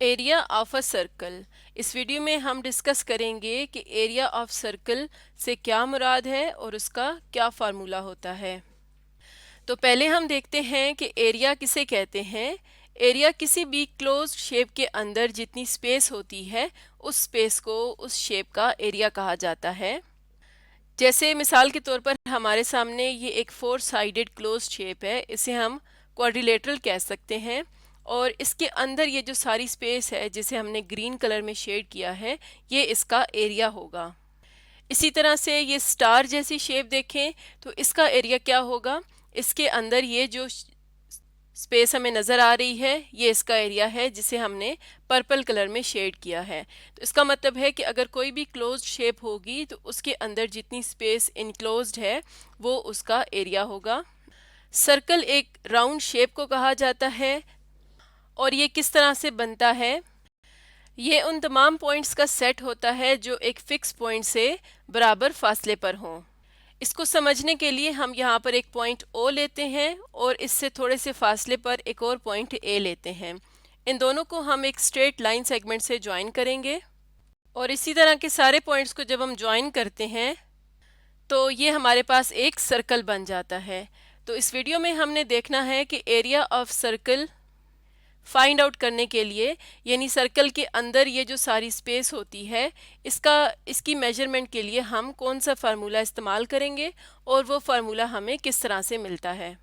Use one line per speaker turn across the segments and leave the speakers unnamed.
Area of a circle. इस video में हम डिस्कस करेंगे कि एरिया ऑफ सर्कल से क्या मुराद है और उसका क्या फार्मूला होता है। तो पहले हम देखते हैं कि एरिया किसे कहते हैं। एरिया किसी भी क्लोज्ड शेप के अंदर जितनी स्पेस होती है उस स्पेस को उस शेप का एरिया कहा जाता है। जैसे मिसाल के तौर पर हमारे सामने ये एक फोर साइडेड क्लोज शेप है, इसे हम क्वाड्रिलेटरल कह सकते हैं। और इसके अंदर ये जो सारी स्पेस है जिसे हमने ग्रीन कलर में शेड किया है, ये इसका एरिया होगा। इसी तरह से ये स्टार जैसी शेप देखें तो इसका एरिया क्या होगा। इसके अंदर ये जो स्पेस हमें नज़र आ रही है, ये इसका एरिया है जिसे हमने पर्पल कलर में शेड किया है। तो इसका मतलब है कि अगर कोई भी क्लोज्ड शेप होगी तो उसके अंदर जितनी स्पेस इनक्लोज्ड है वो उसका एरिया होगा। सर्कल एक राउंड शेप को कहा जाता है और ये किस तरह से बनता है। ये उन तमाम पॉइंट्स का सेट होता है जो एक फिक्स पॉइंट से बराबर फासले पर हों। इसको समझने के लिए हम यहाँ पर एक पॉइंट ओ लेते हैं और इससे थोड़े से फासले पर एक और पॉइंट ए लेते हैं। इन दोनों को हम एक स्ट्रेट लाइन सेगमेंट से ज्वाइन करेंगे और इसी तरह के सारे पॉइंट्स को जब हम ज्वाइन करते हैं तो ये हमारे पास एक सर्कल बन जाता है। तो इस वीडियो में हमने देखना है कि area of circle find out करने के लिए, यानी सर्कल के अंदर ये जो सारी स्पेस होती है इसकी मेजरमेंट के लिए हम कौन सा फार्मूला इस्तेमाल करेंगे और वो फार्मूला हमें किस तरह से मिलता है।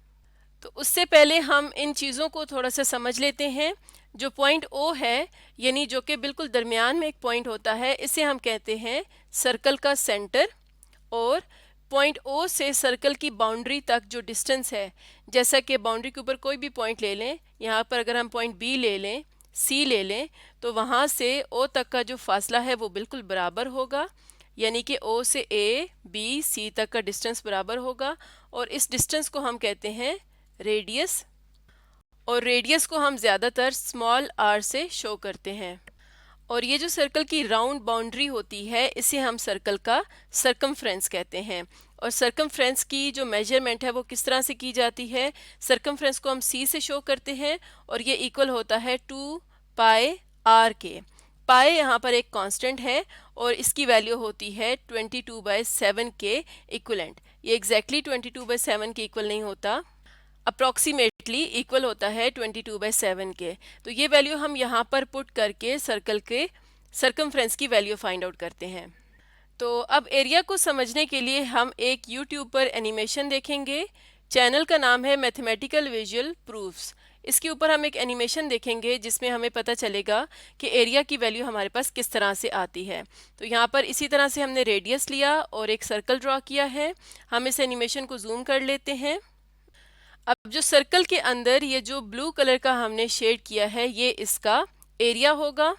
तो उससे पहले हम इन चीज़ों को थोड़ा सा समझ लेते हैं। जो पॉइंट ओ है, यानी जो कि बिल्कुल दरमियान में एक पॉइंट होता है, इसे हम कहते हैं सर्कल का सेंटर। और पॉइंट ओ से सर्कल की बाउंड्री तक जो डिस्टेंस है, जैसा कि बाउंड्री के ऊपर कोई भी पॉइंट ले लें, यहाँ पर अगर हम पॉइंट बी ले लें, सी ले लें, तो वहाँ से ओ तक का जो फासला है वो बिल्कुल बराबर होगा। यानी कि ओ से ए बी सी तक का डिस्टेंस बराबर होगा और इस डिस्टेंस को हम कहते हैं रेडियस। और रेडियस को हम ज़्यादातर स्मॉल आर से शो करते हैं। और ये जो सर्कल की राउंड बाउंड्री होती है इसे हम सर्कल का सर्कमफ्रेंस कहते हैं। और सर्कमफ्रेंस की जो मेजरमेंट है वो किस तरह से की जाती है। सर्कमफ्रेंस को हम सी से शो करते हैं और ये इक्वल होता है 2 पाई आर के। पाई यहाँ पर एक कांस्टेंट है और इसकी वैल्यू होती है 22/7 के इक्वलेंट। ये एग्जैक्टली 22/7 के इक्वल नहीं होता, अप्रॉक्सीमेटली इक्वल होता है 22/7 के। तो ये वैल्यू हम यहाँ पर पुट करके सर्कल के सर्कमफ्रेंस की वैल्यू फाइंड आउट करते हैं। तो अब एरिया को समझने के लिए हम एक यूट्यूब पर एनिमेशन देखेंगे। चैनल का नाम है मैथमेटिकल विजुअल प्रूफ्स। इसके ऊपर हम एक एनिमेशन देखेंगे जिसमें हमें पता चलेगा कि एरिया की वैल्यू हमारे पास किस तरह से आती है। तो यहाँ पर इसी तरह से हमने रेडियस लिया और एक सर्कल ड्रॉ किया है। हम इस एनिमेशन को जूम कर लेते हैं। अब जो सर्कल के अंदर ये जो ब्लू कलर का हमने शेड किया है ये इसका एरिया होगा।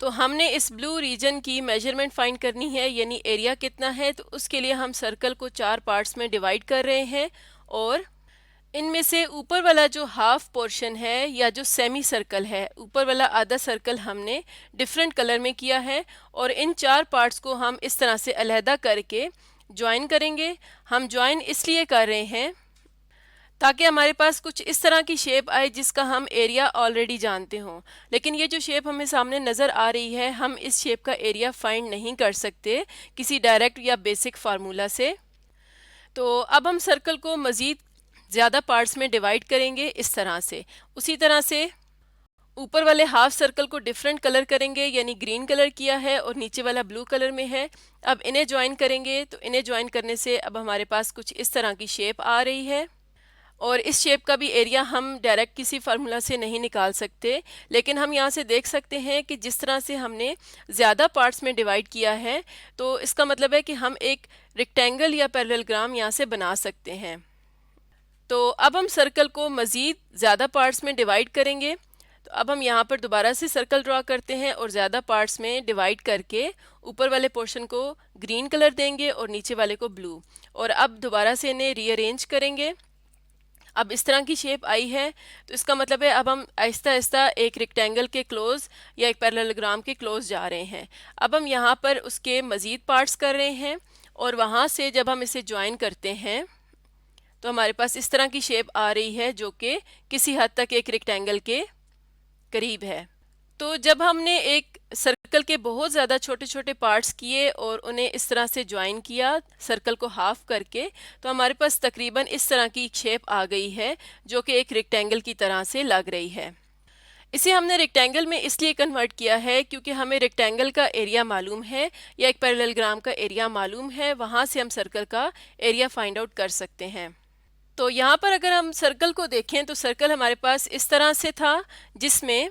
तो हमने इस ब्लू रीजन की मेजरमेंट फाइंड करनी है, यानी एरिया कितना है। तो उसके लिए हम सर्कल को 4 पार्ट्स में डिवाइड कर रहे हैं और इनमें से ऊपर वाला जो हाफ पोर्शन है या जो सेमी सर्कल है, ऊपर वाला आधा सर्कल हमने डिफरेंट कलर में किया है और इन 4 पार्ट्स को हम इस तरह से अलहदा करके ज्वाइन करेंगे। हम ज्वाइन इसलिए कर रहे हैं ताकि हमारे पास कुछ इस तरह की शेप आए जिसका हम एरिया ऑलरेडी जानते हों। लेकिन ये जो शेप हमें सामने नज़र आ रही है, हम इस शेप का एरिया फाइंड नहीं कर सकते किसी डायरेक्ट या बेसिक फार्मूला से। तो अब हम सर्कल को मज़ीद ज़्यादा पार्ट्स में डिवाइड करेंगे इस तरह से। उसी तरह से ऊपर वाले हाफ सर्कल को डिफरेंट कलर करेंगे, यानी ग्रीन कलर किया है और नीचे वाला ब्लू कलर में है। अब इन्हें ज्वाइन करेंगे तो इन्हें ज्वाइन करने से अब हमारे पास कुछ इस तरह की शेप आ रही है। और इस शेप का भी एरिया हम डायरेक्ट किसी फार्मूला से नहीं निकाल सकते, लेकिन हम यहाँ से देख सकते हैं कि जिस तरह से हमने ज़्यादा पार्ट्स में डिवाइड किया है तो इसका मतलब है कि हम एक रेक्टेंगल या पैरेललोग्राम यहाँ से बना सकते हैं। तो अब हम सर्कल को मज़ीद ज़्यादा पार्ट्स में डिवाइड करेंगे। तो अब हम यहाँ पर दोबारा से सर्कल ड्रॉ करते हैं और ज़्यादा पार्ट्स में डिवाइड करके ऊपर वाले पोर्शन को ग्रीन कलर देंगे और नीचे वाले को ब्लू। और अब दोबारा से इन्हें रीअरेंज करेंगे। अब इस तरह की शेप आई है तो इसका मतलब है अब हम आहिस्ता आहिस्ता एक रेक्टेंगल के क्लोज या एक पैरेललोग्राम के क्लोज जा रहे हैं। अब हम यहाँ पर उसके मज़ीद पार्ट्स कर रहे हैं और वहाँ से जब हम इसे ज्वाइन करते हैं तो हमारे पास इस तरह की शेप आ रही है जो कि किसी हद तक एक रेक्टेंगल के करीब है। तो जब हमने एक सर्कल के बहुत ज़्यादा छोटे छोटे पार्ट्स किए और उन्हें इस तरह से ज्वाइन किया सर्कल को हाफ करके, तो हमारे पास तकरीबन इस तरह की शेप आ गई है जो कि एक रेक्टेंगल की तरह से लग रही है। इसे हमने रेक्टेंगल में इसलिए कन्वर्ट किया है क्योंकि हमें रेक्टेंगल का एरिया मालूम है या एक पैरेललोग्राम का एरिया मालूम है, वहाँ से हम सर्कल का एरिया फाइंड आउट कर सकते हैं। तो यहाँ पर अगर हम सर्कल को देखें तो सर्कल हमारे पास इस तरह से था, जिसमें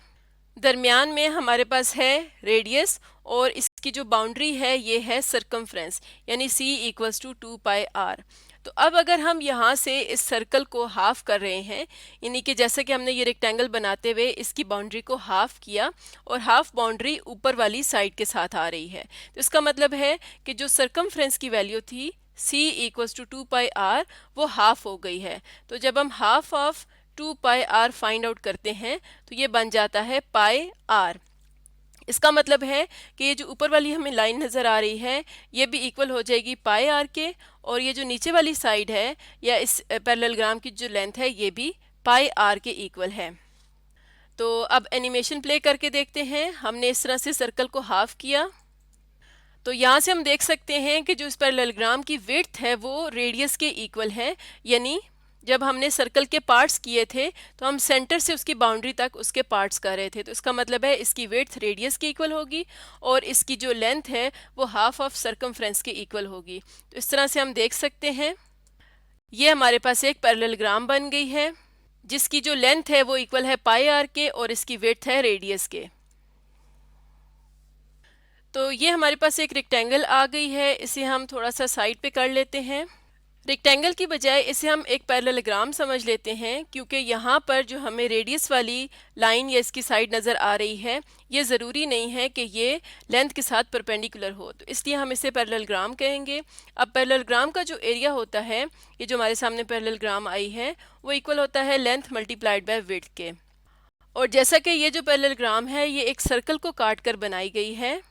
दरमियान में हमारे पास है रेडियस और इसकी जो बाउंड्री है ये है सरकमफ्रेंस, यानी c इक्वल्स टू 2πr। तो अब अगर हम यहाँ से इस सर्कल को हाफ कर रहे हैं, यानी कि जैसे कि हमने ये रेक्टेंगल बनाते हुए इसकी बाउंड्री को हाफ किया और हाफ बाउंड्री ऊपर वाली साइड के साथ आ रही है, तो इसका मतलब है कि जो सरकमफ्रेंस की वैल्यू थी c इक्वल्स टू 2πr वो हाफ हो गई है। तो जब हम half of 2πr find out करते हैं तो ये बन जाता है πr। इसका मतलब है कि ये जो ऊपर वाली हमें लाइन नज़र आ रही है ये भी इक्वल हो जाएगी πr के, और ये जो नीचे वाली साइड है या इस पैरेललोग्राम की जो लेंथ है ये भी πr के इक्वल है। तो अब एनिमेशन प्ले करके देखते हैं। हमने इस तरह से सर्कल को हाफ किया, तो यहाँ से हम देख सकते हैं कि जो इस पैरेललोग्राम की विड्थ है वो रेडियस के इक्वल है, यानी जब हमने सर्कल के पार्ट्स किए थे तो हम सेंटर से उसकी बाउंड्री तक उसके पार्ट्स कर रहे थे, तो इसका मतलब है इसकी विड्थ रेडियस के इक्वल होगी और इसकी जो लेंथ है वो हाफ ऑफ सरकमफ्रेंस के इक्वल होगी। तो इस तरह से हम देख सकते हैं ये हमारे पास एक पैरेललोग्राम बन गई है जिसकी जो लेंथ है वो इक्वल है πr के और इसकी विड्थ है रेडियस के। तो ये हमारे पास एक रेक्टेंगल आ गई है, इसे हम थोड़ा सा साइड पे कर लेते हैं। रेक्टेंगल की बजाय इसे हम एक पैरेललोग्राम समझ लेते हैं, क्योंकि यहाँ पर जो हमें रेडियस वाली लाइन या इसकी साइड नज़र आ रही है ये ज़रूरी नहीं है कि ये लेंथ के साथ परपेंडिकुलर हो, तो इसलिए हम इसे पैरेललोग्राम कहेंगे। अब पैरेललोग्राम का जो एरिया होता है, ये जो हमारे सामने पैरेललोग्राम आई है वो इक्वल होता है लेंथ मल्टीप्लाइड बाय विड्थ के। और जैसा कि ये जो पैरेललोग्राम है ये एक सर्कल को काट कर बनाई गई है,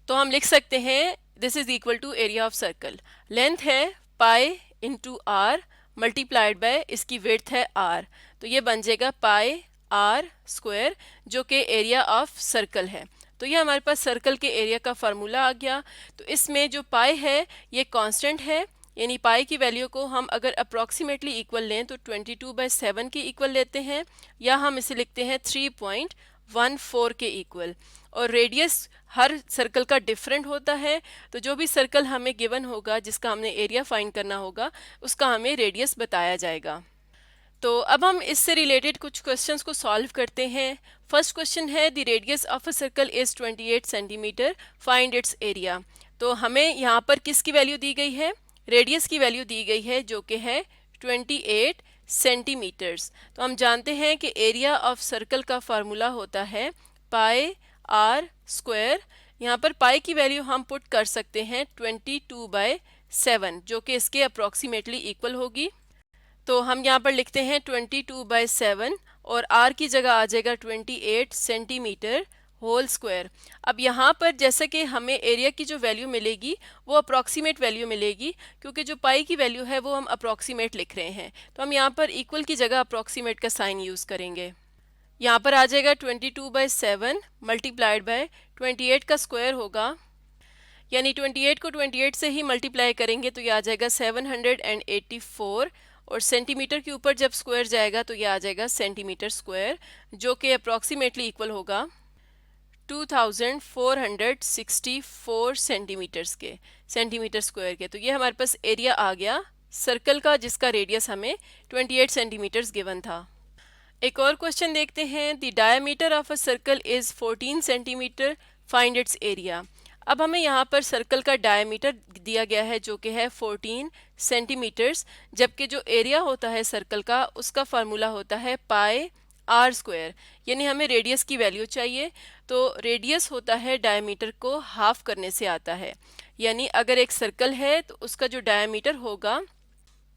तो हम लिख सकते हैं this is equal to area of circle. Length है pi into R multiplied by इसकी विड्थ है आर, तो ये बन जाएगा पाई आर स्क्वायर जो कि एरिया ऑफ सर्कल है। तो ये हमारे पास सर्कल के एरिया का फार्मूला आ गया। तो इसमें जो पाई है ये कांस्टेंट है, यानी पाई की वैल्यू को हम अगर अप्रॉक्सीमेटली इक्वल लें तो 22/7 के इक्वल लेते हैं, या हम इसे लिखते हैं 3.14 के इक्वल। और रेडियस हर सर्कल का डिफरेंट होता है, तो जो भी सर्कल हमें गिवन होगा जिसका हमने एरिया फाइंड करना होगा उसका हमें रेडियस बताया जाएगा। तो अब हम इससे रिलेटेड कुछ क्वेश्चंस को सॉल्व करते हैं। फर्स्ट क्वेश्चन है the radius of a circle is 28 centimetre, find its area. तो हमें यहाँ पर किसकी वैल्यू दी गई है? रेडियस की वैल्यू दी गई है जो कि है 28 सेंटीमीटर्स। तो हम जानते हैं कि एरिया ऑफ सर्कल का फार्मूला होता है पाई आर स्क्वायर। यहाँ पर पाई की वैल्यू हम पुट कर सकते हैं 22/7 जो कि इसके अप्रॉक्सीमेटली इक्वल होगी। तो हम यहाँ पर लिखते हैं 22/7 और आर की जगह आ जाएगा 28 सेंटीमीटर होल स्क्वायर। अब यहाँ पर जैसे कि हमें एरिया की जो वैल्यू मिलेगी वो अप्रॉक्सीमेट वैल्यू मिलेगी, क्योंकि जो पाई की वैल्यू है वो हम अप्रॉक्सीमेट लिख रहे हैं, तो हम यहाँ पर इक्वल की जगह अप्रॉक्सीमेट का साइन यूज़ करेंगे। यहाँ पर आ जाएगा 22/7 मल्टीप्लाइड बाय 28 का स्क्वायर होगा, यानी 28 को 28 से ही मल्टीप्लाई करेंगे तो ये आ जाएगा 784, और सेंटीमीटर के ऊपर जब स्क्वायर जाएगा तो ये आ जाएगा सेंटीमीटर स्क्वायर जो कि अप्रॉक्सीमेटली इक्वल होगा 2464 सेंटीमीटर स्क्वायर के। तो ये हमारे पास एरिया आ गया सर्कल का जिसका रेडियस हमें 28 सेंटीमीटर्स गिवन था। एक और क्वेश्चन देखते हैं। The diameter of a circle is 14 centimetre, find its area. अब हमें यहाँ पर सर्कल का डायमीटर दिया गया है जो कि है 14 सेंटीमीटर्स, जबकि जो एरिया होता है सर्कल का उसका फार्मूला होता है पाई आर स्क्वायर, यानी हमें रेडियस की वैल्यू चाहिए। तो रेडियस होता है डायमीटर को हाफ करने से आता है, यानी अगर एक सर्कल है तो उसका जो डायमीटर होगा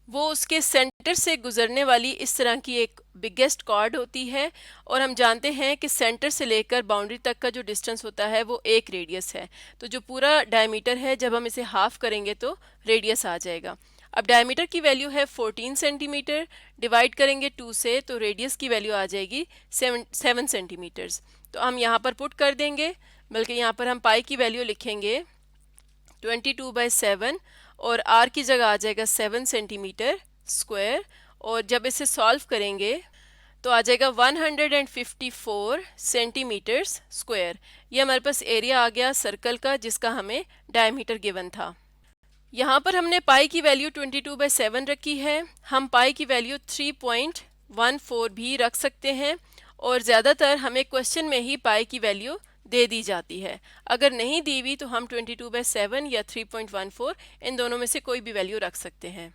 वो उसके सेंटर से गुजरने वाली इस तरह की एक बिगेस्ट कॉर्ड होती है, और हम जानते हैं कि सेंटर से लेकर बाउंड्री तक का जो डिस्टेंस होता है वो एक रेडियस है। तो जो पूरा डायमीटर है जब हम इसे हाफ करेंगे तो रेडियस आ जाएगा। अब डायमीटर की वैल्यू है 14 सेंटीमीटर, डिवाइड करेंगे 2 से तो रेडियस की वैल्यू आ जाएगी 7 सेंटीमीटर्स। तो हम यहाँ पर पुट कर देंगे, बल्कि यहाँ पर हम पाई की वैल्यू लिखेंगे 22/7 और आर की जगह आ जाएगा 7 सेंटीमीटर स्क्वायर। और जब इसे सॉल्व करेंगे तो आ जाएगा 154 सेंटीमीटर्स स्क्वायर। ये हमारे पास एरिया आ गया सर्कल का जिसका हमें डायमीटर गिवन था। यहाँ पर हमने पाई की वैल्यू 22/7 रखी है। हम पाई की वैल्यू 3.14 भी रख सकते हैं और ज़्यादातर हमें क्वेश्चन में ही पाई की वैल्यू दे दी जाती है। अगर नहीं दी हुई तो हम 22/7 या 3.14 इन दोनों में से कोई भी वैल्यू रख सकते हैं।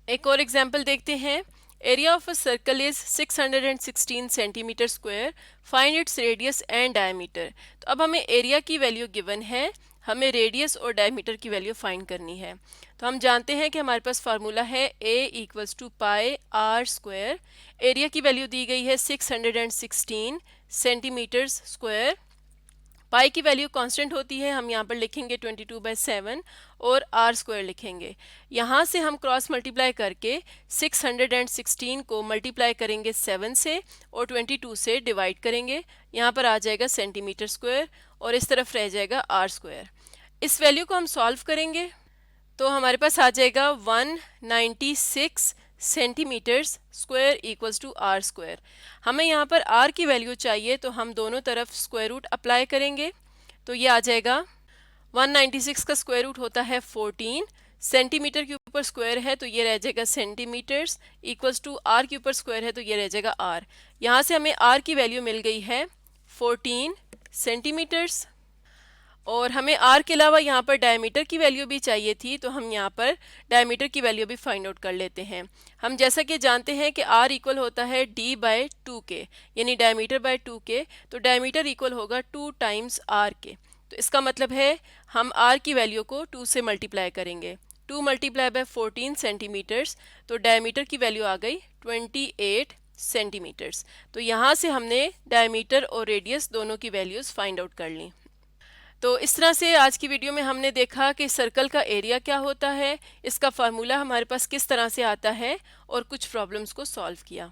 एक और एग्जाम्पल देखते हैं। Area of a circle is 616 centimetre square, find its radius and diameter. तो अब हमें एरिया की वैल्यू गिवन है, हमें रेडियस और डायमीटर की वैल्यू फाइंड करनी है। तो हम जानते हैं कि हमारे पास फार्मूला है A = pi r square. Area की वैल्यू दी गई है 616 सेंटीमीटर्स स्क्वायर। पाई की वैल्यू कांस्टेंट होती है, हम यहाँ पर लिखेंगे 22/7 और आर स्क्वायर लिखेंगे। यहाँ से हम क्रॉस मल्टीप्लाई करके 616 को मल्टीप्लाई करेंगे 7 से और 22 से डिवाइड करेंगे। यहाँ पर आ जाएगा सेंटीमीटर स्क्वायर और इस तरफ रह जाएगा आर स्क्वायर। इस वैल्यू को हम सॉल्व करेंगे तो हमारे पास आ जाएगा 196 centimetres square equals to r square. हमें यहाँ पर आर की वैल्यू चाहिए तो हम दोनों तरफ स्क्वायर रूट अप्लाई करेंगे। तो ये आ जाएगा 196 का स्क्वायर रूट होता है 14, सेंटीमीटर के ऊपर स्क्वायर है तो ये रह जाएगा सेंटीमीटर्स, इक्वल्स टू आर के ऊपर स्क्वायर है तो ये रह जाएगा आर। यहाँ से हमें आर की वैल्यू मिल गई है 14 सेंटीमीटर्स और हमें आर के अलावा यहाँ पर डायमीटर की वैल्यू भी चाहिए थी, तो हम यहाँ पर डायमीटर की वैल्यू भी फाइंड आउट कर लेते हैं। हम जैसा कि जानते हैं कि आर इक्वल होता है D/2K, यानी डायमीटर बाय 2K, तो डायमीटर इक्वल होगा 2 टाइम्स आर के। तो इसका मतलब है हम आर की वैल्यू को 2 से मल्टीप्लाई करेंगे। 2 मल्टीप्लाई बाय 14 सेंटीमीटर्स, तो डायमीटर की वैल्यू आ गई 28 सेंटीमीटर्स। तो यहाँ से हमने डायमीटर और रेडियस दोनों की वैल्यूज़ फाइंड आउट कर ली। तो इस तरह से आज की वीडियो में हमने देखा कि सर्कल का एरिया क्या होता है, इसका फार्मूला हमारे पास किस तरह से आता है और कुछ प्रॉब्लम्स को सॉल्व किया।